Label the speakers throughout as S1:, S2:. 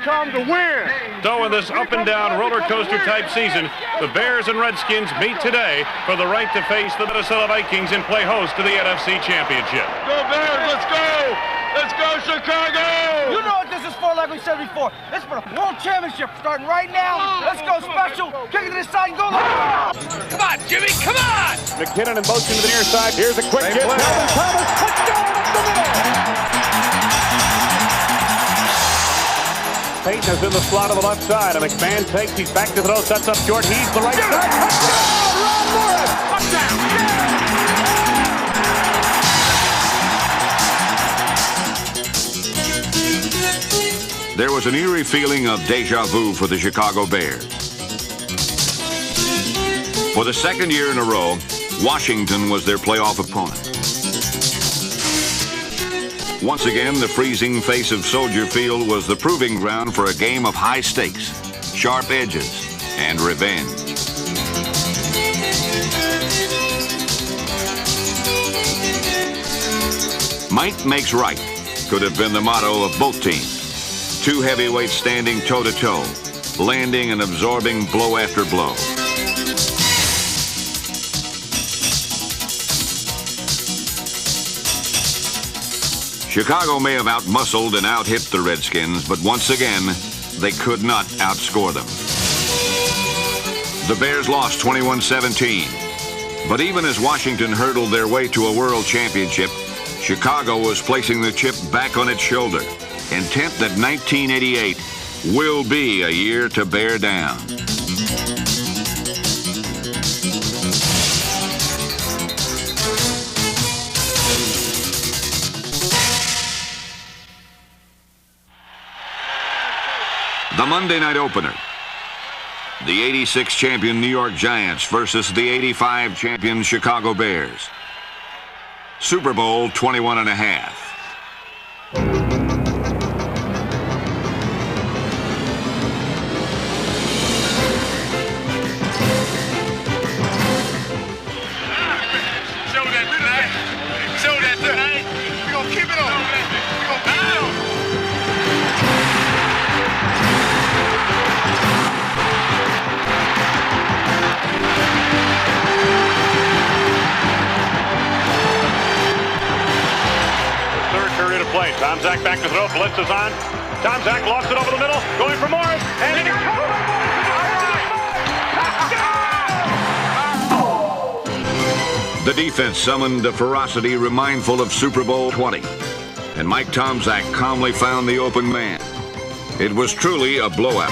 S1: come to win.
S2: So in this up-and-down roller coaster type season, the Bears and Redskins meet today for the right to face the Minnesota Vikings and play host to the NFC Championship.
S1: Go Bears, let's go! Let's go Chicago!
S3: You know what this is for, like we said before. This is for the World Championship starting right now. Let's go special. Kick it to the side and go.
S4: Come on, Jimmy, come on!
S2: McKinnon in motion to the near side. Here's a quick hit.
S3: Melvin Thomas, touchdown up the middle.
S2: Peyton is in the slot on the left side. A McMahon takes. He's back to throw. Sets up short. He's the right side. Touchdown, Ron Morris. Touchdown.
S5: There was an eerie feeling of deja vu for the Chicago Bears. For the second year in a row, Washington was their playoff opponent. Once again, the freezing face of Soldier Field was the proving ground for a game of high stakes, sharp edges, and revenge. Might makes right could have been the motto of both teams. Two heavyweights standing toe-to-toe, landing and absorbing blow after blow. Chicago may have outmuscled and out-hit the Redskins, but once again, they could not outscore them. The Bears lost 21-17, but even as Washington hurdled their way to a world championship, Chicago was placing the chip back on its shoulder, intent that 1988 will be a year to bear down. The Monday night opener. The 86 champion New York Giants versus the 85 champion Chicago Bears. Super Bowl 21 and a half.
S2: Tom Zach back to throw. Blitz is on. Tom Zach lost it over the middle. Going for Morris. And the
S5: defense summoned a ferocity remindful of Super Bowl 20. And Mike Tomczak calmly found the open man. It was truly a blowout.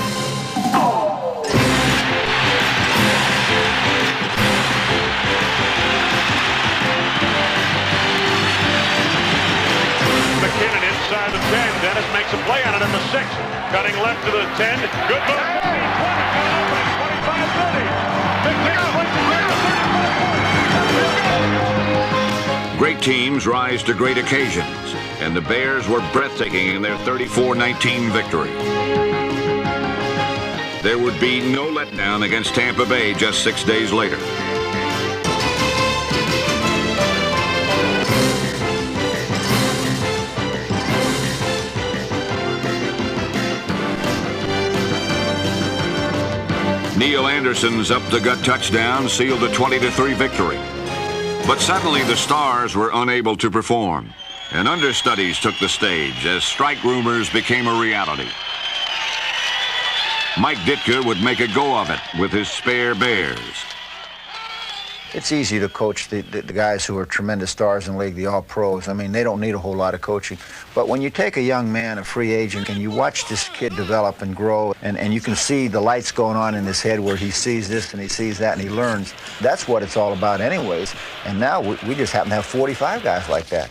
S2: McKinnon inside the 10. Dennis makes a play on it at the 6. Cutting left to the 10. Good move. 25-30.
S5: Great teams rise to great occasions, and the Bears were breathtaking in their 34-19 victory. There would be no letdown against Tampa Bay just 6 days later. Neil Anderson's up-the-gut touchdown sealed a 20-3 victory. But suddenly the Stars were unable to perform, and understudies took the stage as strike rumors became a reality. Mike Ditka would make a go of it with his spare Bears.
S6: It's easy to coach the guys who are tremendous stars in the league, the all-pros. I mean, they don't need a whole lot of coaching. But when you take a young man, a free agent, and you watch this kid develop and grow, and you can see the lights going on in his head where he sees this and he sees that and he learns, that's what it's all about anyways. And now we just happen to have 45 guys like that.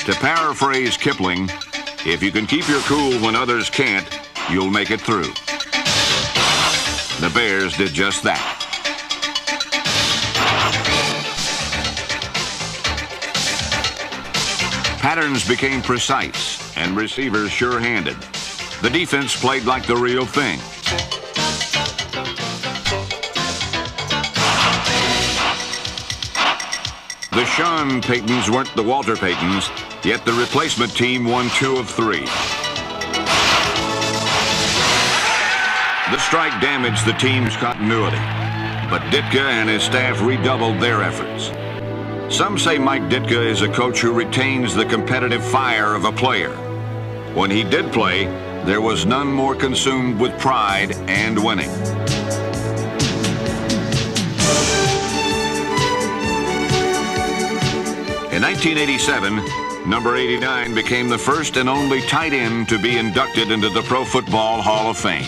S5: To paraphrase Kipling, if you can keep your cool when others can't, you'll make it through. The Bears did just that. Patterns became precise and receivers sure-handed. The defense played like the real thing. The Sean Paytons weren't the Walter Paytons, yet the replacement team won 2 of 3. The strike damaged the team's continuity, but Ditka and his staff redoubled their efforts. Some say Mike Ditka is a coach who retains the competitive fire of a player. When he did play, there was none more consumed with pride and winning. In 1987, number 89 became the first and only tight end to be inducted into the Pro Football Hall of Fame.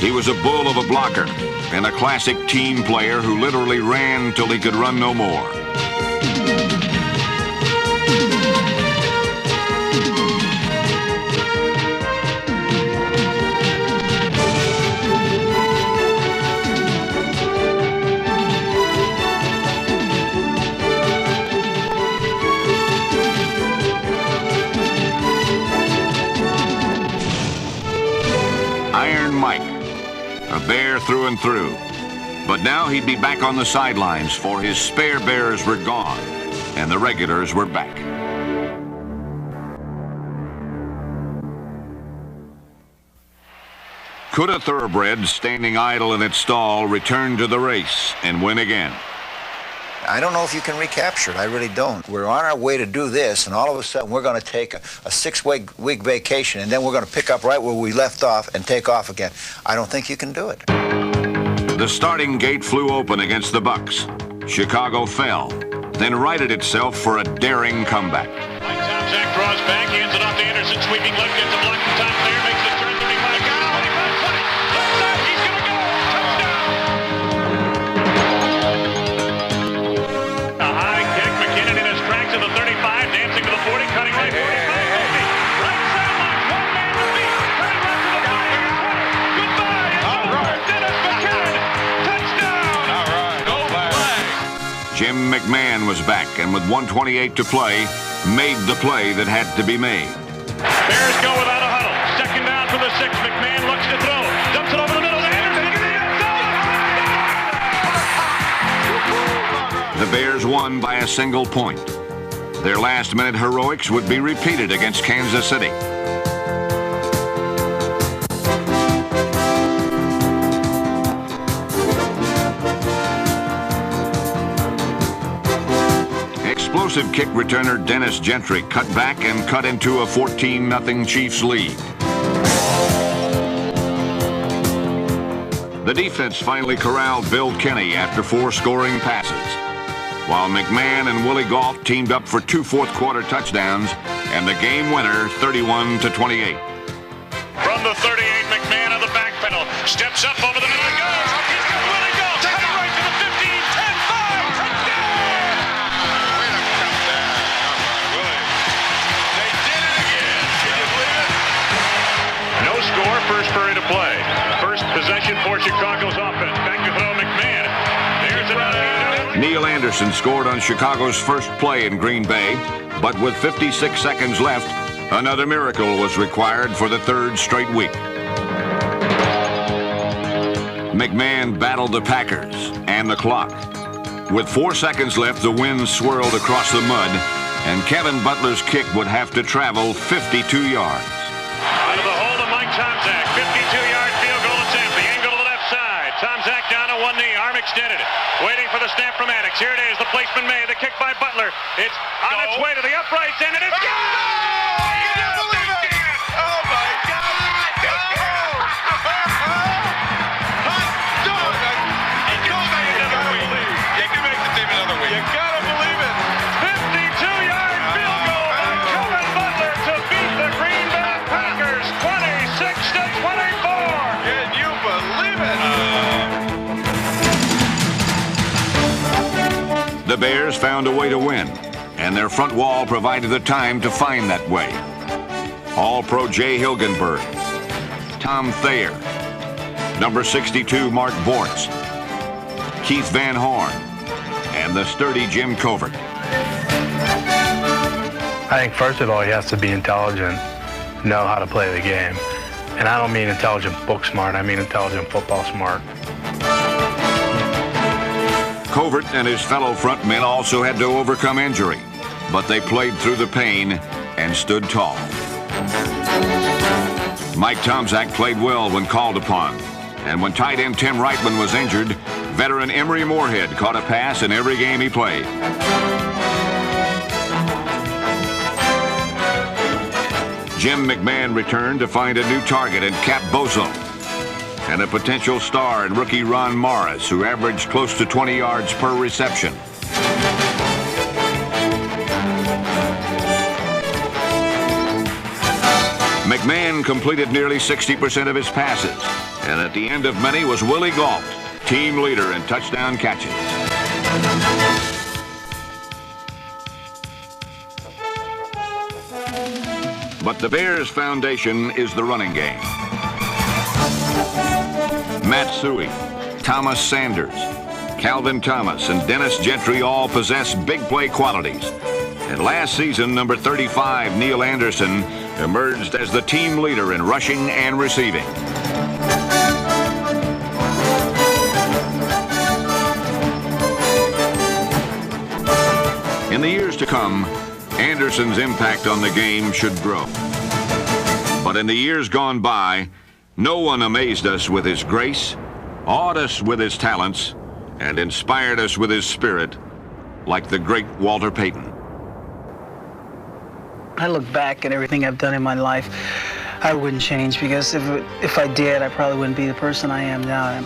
S5: He was a bull of a blocker and a classic team player who literally ran till he could run no more. Iron Mike, a Bear through and through. But now he'd be back on the sidelines, for his spare Bears were gone, and the regulars were back. Could a thoroughbred standing idle in its stall return to the race and win again?
S6: I don't know if you can recapture it. I really don't. We're on our way to do this, and all of a sudden we're going to take a 6-week vacation, and then we're going to pick up right where we left off and take off again. I don't think you can do it.
S5: The starting gate flew open against the Bucks. Chicago fell, then righted itself for a daring comeback.
S2: Mike Tomczak draws back, hands it off to Anderson, sweeping left, gets a block from top there, makes the turn, 35, 25, 20, left side, he's going to go, touchdown! A high kick, McKinnon in his tracks to the 35, dancing to the 40, cutting right, 45, 50, right sideline, one man to beat, cutting left to the 40, 20, goodbye, it's over, Dennis McKinnon, touchdown!
S1: All right, no flag.
S5: Jim McMahon was back, and with 1:28 to play, made the play that had to be made.
S2: Bears go without a huddle. Second down for the 6. McMahon looks to throw. Dumps it over the middle. Anderson in the end zone.
S5: The Bears won by a single point. Their last-minute heroics would be repeated against Kansas City. Explosive kick returner Dennis Gentry cut back and cut into a 14-0 Chiefs lead. The defense finally corralled Bill Kenny after 4 scoring passes, while McMahon and Willie Gault teamed up for 2 fourth-quarter touchdowns and the game winner 31-28.
S2: From the 38, McMahon on the back pedal. Steps up over the middle and goes. He's got Willie Gault. Taking right to the 15, 10, 5. Touchdown! No score, first period of play. First possession for Chicago's offense. Back to throw McMahon. There's another.
S5: Neil Anderson scored on Chicago's first play in Green Bay, but with 56 seconds left, another miracle was required for the 3rd straight week. McMahon battled the Packers and the clock. With 4 seconds left, the wind swirled across the mud, and Kevin Butler's kick would have to travel 52 yards.
S2: Out of the hole to Mike Tomczak. 52-yard field goal attempt. The angle to the left side. Tomczak down on one knee. Arm extended. Waiting for the snap from Maddox. Here it is. The placement made. The kick by Butler. It's on its way to the uprights, and it is good!
S1: Can you believe it? Oh, my God. Hot dog. And you can make the team another week. You gotta believe it.
S2: 52-yard field goal by Kevin Butler to beat the Green Bay Packers 26-24.
S1: Can you believe it?
S5: The Bears found a way to win, and their front wall provided the time to find that way. All-Pro Jay Hilgenberg, Tom Thayer, number 62 Mark Bortz, Keith Van Horn, and the sturdy Jim Covert.
S7: I think first of all he has to be intelligent, know how to play the game. And I don't mean intelligent book smart, I mean intelligent football smart.
S5: Covert and his fellow frontmen also had to overcome injury, but they played through the pain and stood tall. Mike Tomczak played well when called upon, and when tight end Tim Reitman was injured, veteran Emory Moorhead caught a pass in every game he played. Jim McMahon returned to find a new target in Cap Bozo, and a potential star in rookie Ron Morris, who averaged close to 20 yards per reception. McMahon completed nearly 60% of his passes, and at the end of many was Willie Gault, team leader in touchdown catches. But the Bears' foundation is the running game. Matt Suhey, Thomas Sanders, Calvin Thomas, and Dennis Gentry all possess big play qualities. And last season, number 35, Neil Anderson, emerged as the team leader in rushing and receiving. In the years to come, Anderson's impact on the game should grow. But in the years gone by, no one amazed us with his grace, awed us with his talents, and inspired us with his spirit like the great Walter Payton.
S8: I look back at everything I've done in my life, I wouldn't change, because if I did, I probably wouldn't be the person I am now. I'm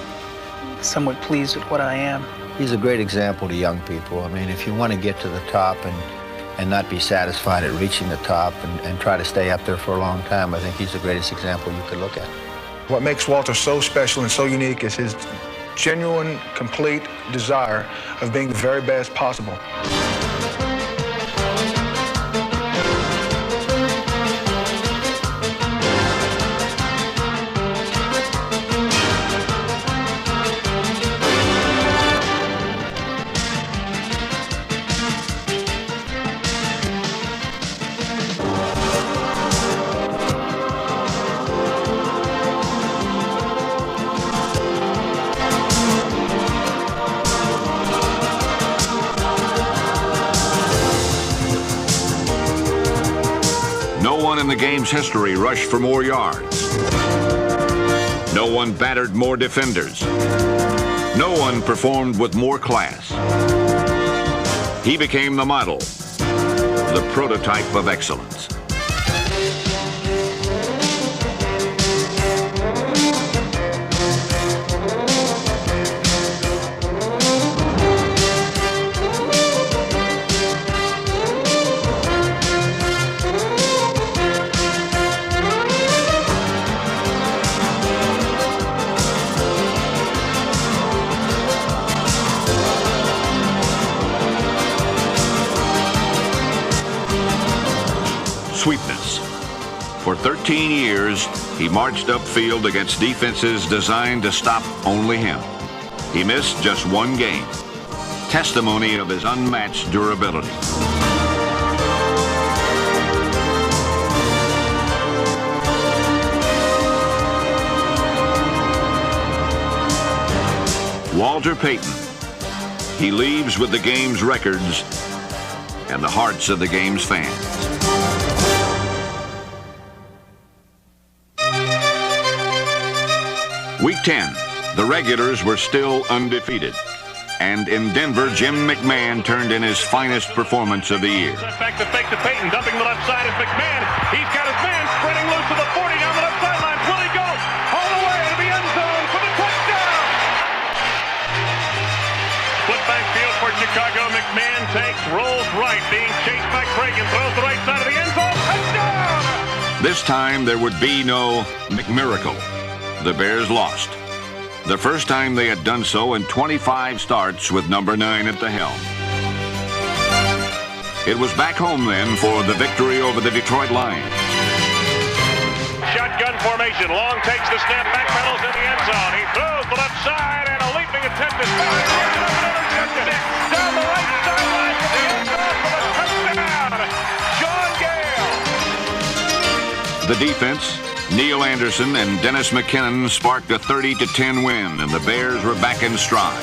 S8: somewhat pleased with what I am.
S6: He's a great example to young people. I mean, if you want to get to the top and not be satisfied at reaching the top and try to stay up there for a long time, I think he's the greatest example you could look at.
S9: What makes Walter so special and so unique is his genuine, complete desire of being the very best possible.
S5: In the game's history rushed for more yards. No one battered more defenders. No one performed with more class. He became the model, the prototype of excellence. Sweetness. For 13 years, he marched upfield against defenses designed to stop only him. He missed just one game. Testimony of his unmatched durability. Walter Payton. He leaves with the game's records and the hearts of the game's fans. Week 10, the regulars were still undefeated. And in Denver, Jim McMahon turned in his finest performance of the year.
S2: Back to fake to Payton, dumping the left side is McMahon. He's got his man spreading loose to the 40 down the left sideline. Willie Gault all the way to the end zone for the touchdown. Split backfield for Chicago. McMahon takes, rolls right, being chased by Craig and throws the right side of the end zone. Touchdown!
S5: This time there would be no McMiracle. The Bears lost. The first time they had done so in 25 starts with number 9 at the helm. It was back home then for the victory over the Detroit Lions.
S2: Shotgun formation. Long takes the snap, back pedals in the end zone. He throws the left side and a leaping attempt is found. Down the right sideline for the end zone for the touchdown. John Gale.
S5: The defense, Neil Anderson and Dennis McKinnon, sparked a 30-10 win, and the Bears were back in stride.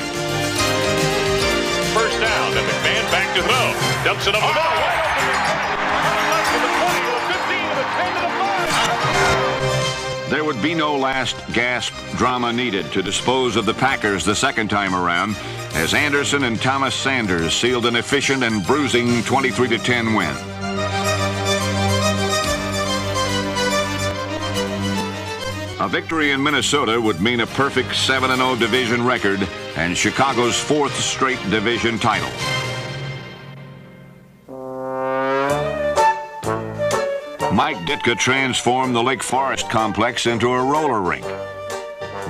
S2: And McMahon back to throw. Dumps it over the middle. Wide open McMahon. Left to the 20, to the 15, to the 10, to the 5.
S5: There would be no last gasp drama needed to dispose of the Packers the second time around, as Anderson and Thomas Sanders sealed an efficient and bruising 23-10 win. A victory in Minnesota would mean a perfect 7-0 division record and Chicago's 4th straight division title. Mike Ditka transformed the Lake Forest complex into a roller rink,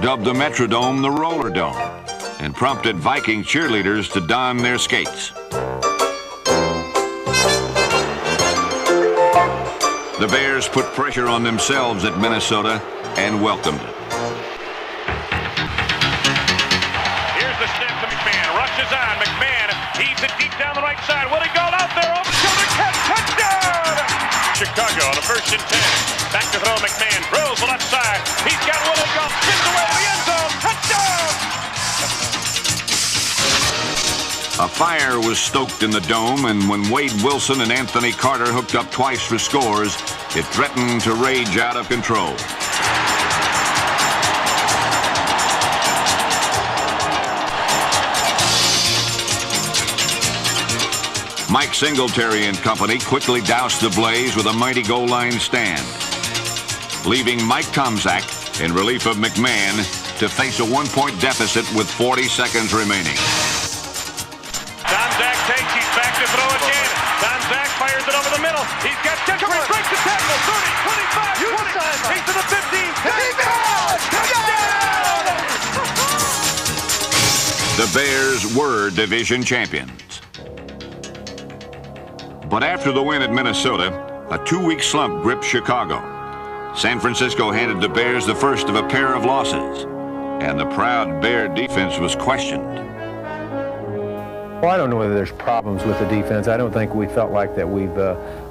S5: dubbed the Metrodome the Roller Dome, and prompted Viking cheerleaders to don their skates. The Bears put pressure on themselves at Minnesota and welcomed it.
S2: Here's the snap to McMahon. Rushes on. McMahon heaves it deep down the right side. Will he go out there? Over the shoulder catch. Touchdown! Chicago on a 1st and 10. Back to throw. McMahon drills the left side. He's got Willie Golf. Spins away to the end zone. Touchdown!
S5: A fire was stoked in the dome, and when Wade Wilson and Anthony Carter hooked up twice for scores, it threatened to rage out of control. Mike Singletary and company quickly doused the blaze with a mighty goal line stand, leaving Mike Tomczak in relief of McMahon to face a 1-point deficit with 40 seconds remaining.
S2: Tomczak takes, he's back to throw again. Tomczak fires it over the middle. He's got Gentry, breaks the tackle, 30, 25, 20. He's to the 15. Touchdown!
S5: The Bears were division champions. But after the win at Minnesota, a 2-week slump gripped Chicago. San Francisco handed the Bears the first of a pair of losses, and the proud Bear defense was questioned.
S10: Well, I don't know whether there's problems with the defense. I don't think we felt like that we've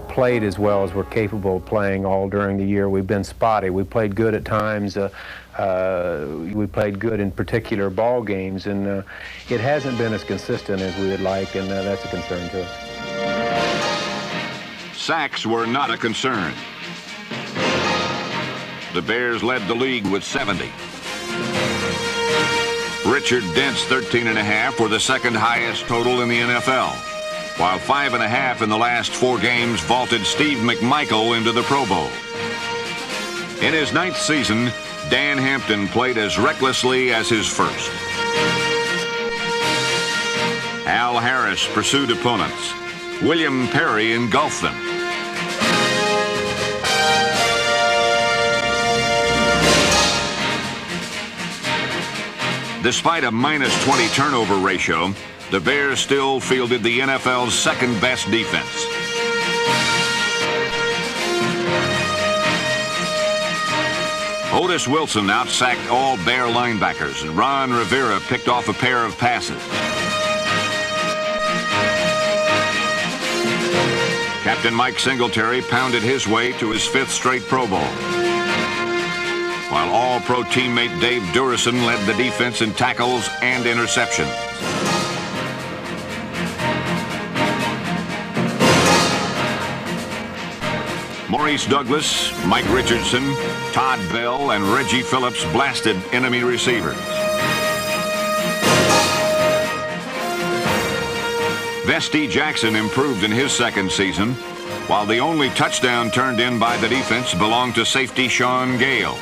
S10: played as well as we're capable of playing all during the year. We've been spotty. We played good at times. We played good in particular ball games, and it hasn't been as consistent as we would like, and that's a concern to us.
S5: Sacks were not a concern. The Bears led the league with 70. Richard Dent's 13.5 were the second highest total in the NFL, while 5.5 in the last 4 games vaulted Steve McMichael into the Pro Bowl. In his 9th season, Dan Hampton played as recklessly as his first. Al Harris pursued opponents. William Perry engulfed them. Despite a -20 turnover ratio, the Bears still fielded the NFL's 2nd-best defense. Otis Wilson outsacked all Bear linebackers, and Ron Rivera picked off a pair of passes. Captain Mike Singletary pounded his way to his 5th straight Pro Bowl, while All-Pro teammate Dave Durison led the defense in tackles and interceptions. Maurice Douglas, Mike Richardson, Todd Bell, and Reggie Phillips blasted enemy receivers. Vesti Jackson improved in his 2nd season, while the only touchdown turned in by the defense belonged to safety Sean Gale.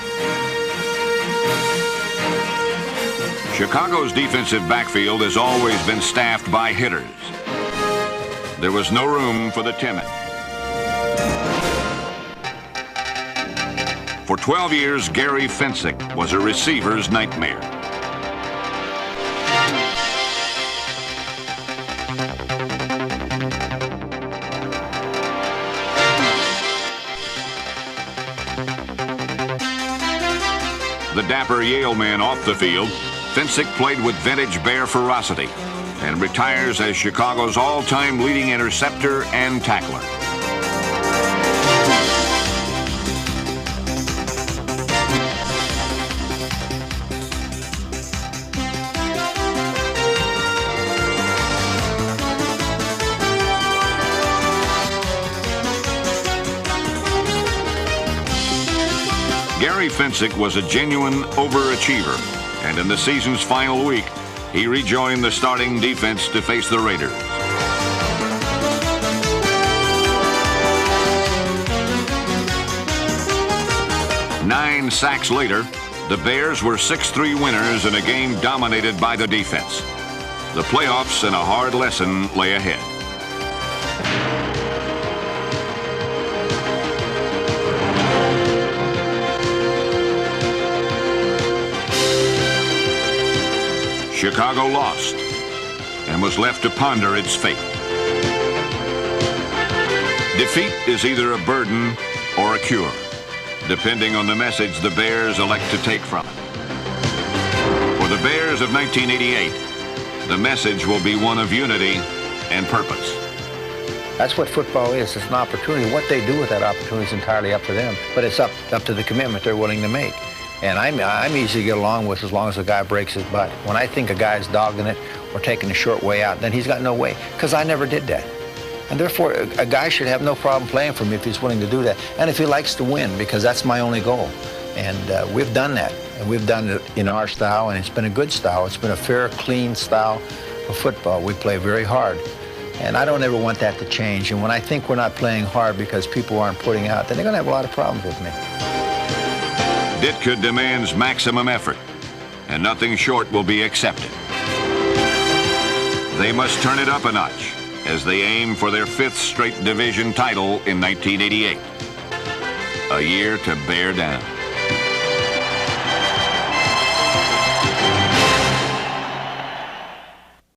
S5: Chicago's defensive backfield has always been staffed by hitters. There was no room for the timid. For 12 years, Gary Fensick was a receiver's nightmare. The dapper Yale man off the field, Fensick played with vintage Bear ferocity and retires as Chicago's all-time leading interceptor and tackler. Larry Finsick was a genuine overachiever, and in the season's final week, he rejoined the starting defense to face the Raiders. Nine sacks later, the Bears were 6-3 winners in a game dominated by the defense. The playoffs and a hard lesson lay ahead. Chicago lost and was left to ponder its fate. Defeat is either a burden or a cure, depending on the message the Bears elect to take from it. For the Bears of 1988, the message will be one of unity and purpose.
S6: That's what football is. It's an opportunity. What they do with that opportunity is entirely up to them. But it's up to the commitment they're willing to make. And I'm easy to get along with as long as a guy breaks his butt. When I think a guy's dogging it or taking a short way out, then he's got no way, because I never did that. And therefore, a guy should have no problem playing for me if he's willing to do that. And if he likes to win, because that's my only goal. And we've done that. And we've done it in our style, and it's been a good style. It's been a fair, clean style of football. We play very hard. And I don't ever want that to change. And when I think we're not playing hard because people aren't putting out, then they're going to have a lot of problems with me.
S5: Ditka demands maximum effort, and nothing short will be accepted. They must turn it up a notch as they aim for their 5th straight division title in 1988. A year to bear down.